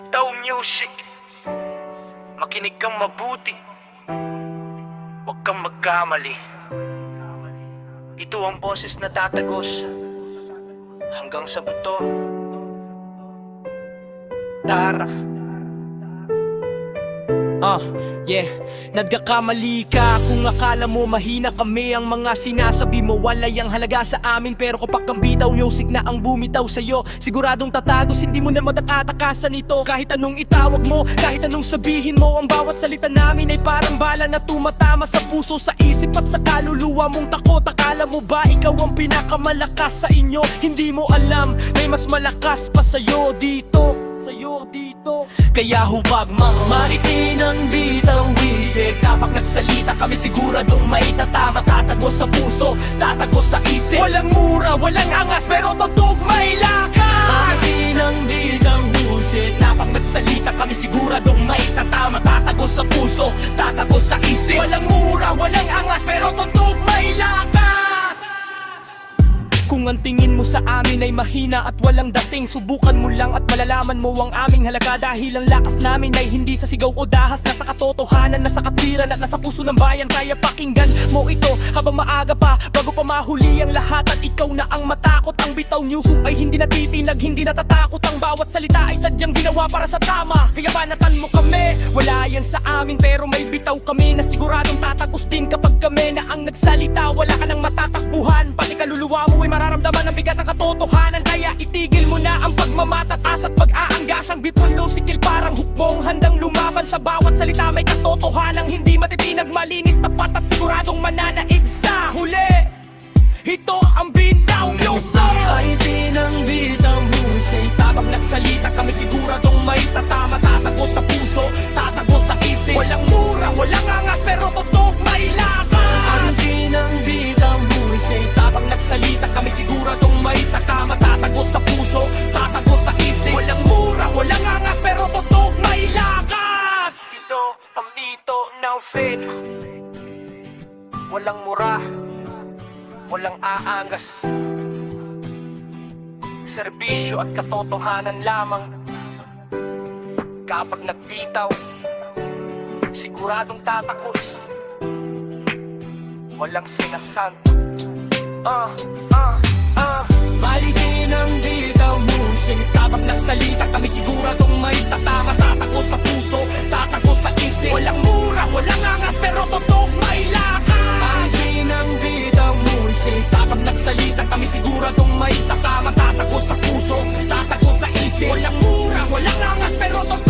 Itaw Music. Makinig kang mabuti, huwag kang magkamali. Ito ang boses na tatagos hanggang sa buto. Tara. Yeah, nagkakamali ka kung akala mo mahina kami. Ang mga sinasabi mo walay ang halaga sa amin. Pero kapag ang bitaw music na ang bumitaw sa'yo, siguradong tatagos, hindi mo na matatakasan ito. Kahit anong itawag mo, kahit anong sabihin mo, ang bawat salita namin ay parang bala na tumatama sa puso, sa isip at sa kaluluwa mong takot. Akala mo ba ikaw ang pinakamalakas sa inyo? Hindi mo alam, may mas malakas pa sa'yo dito. Kaya hubag maritin ang bitaw isip. Kapag nagsalita kami siguradong may tatama, tatagos sa puso, tatagos sa isip. Walang mura, walang angas, pero totoo may lakas. Maritin ang bitaw isip. Kapag nagsalita kami siguradong may tatama, tatagos sa puso, tatagos sa isip. Walang mura, walang angas, pero totoo may lakas. Kung ang tingin mo sa amin ay mahina at walang dating, subukan mo lang at malalaman mo ang aming halaga. Dahil ang lakas namin ay hindi sa sigaw o dahas, nasa katotohanan, nasa katwiran at nasa puso ng bayan. Kaya pakinggan mo ito habang maaga pa, bago pa mahuli ang lahat at ikaw na ang matakot. Ang bitaw news ay hindi natitinag, hindi natatakot. Ang bawat salita ay sadyang ginawa para sa tama. Kaya banatan mo kami, wala yan sa amin, pero may bitaw kami na siguradong tatagos din kapag kami na ang nagsalita. Wala ka nang matatakbuhan, pati kaluluwa mo ay mararamdaman ang bigat ng katotohanan. Kaya itigil mo na ang pagmamatataas at pag-aanggas. Ang bitwang lusikil parang hukbong, handang lumaban sa bawat salita. May katotohanang hindi matitinag, malinis, tapat at siguradong mananaig sa huli. Ito ang bitaw music. Ay pinang bitaw music. Kapag nagsalita kami siguradong may tatama, tatagos sa puso, tatagos sa isip. Walang mura, walang angas, pero totoo may lakas. Ang pinang bitaw music. Kapag nagsalita kami siguradong may tatama, tatagos sa puso, tatagos sa isip. Walang mura, walang angas, pero totoo may lakas. Ito ang dito ng faith. Walang mura, walang aangas, serbisyo at katotohanan lamang. Kapag nagbitaw, siguradong tatakos, walang sinasanto. Balikin ang bitaw music. Kapag nagsalita kami siguradong may tatama, tatagos sa puso, tatagos sa isip. Walang mura, walang angas, pero totoo may lakas. Balikin ang bitaw music. Kapag nagsalita kami siguradong may tatama, tatagos sa puso, tatagos sa isip. Walang mura, walang angas, pero totoo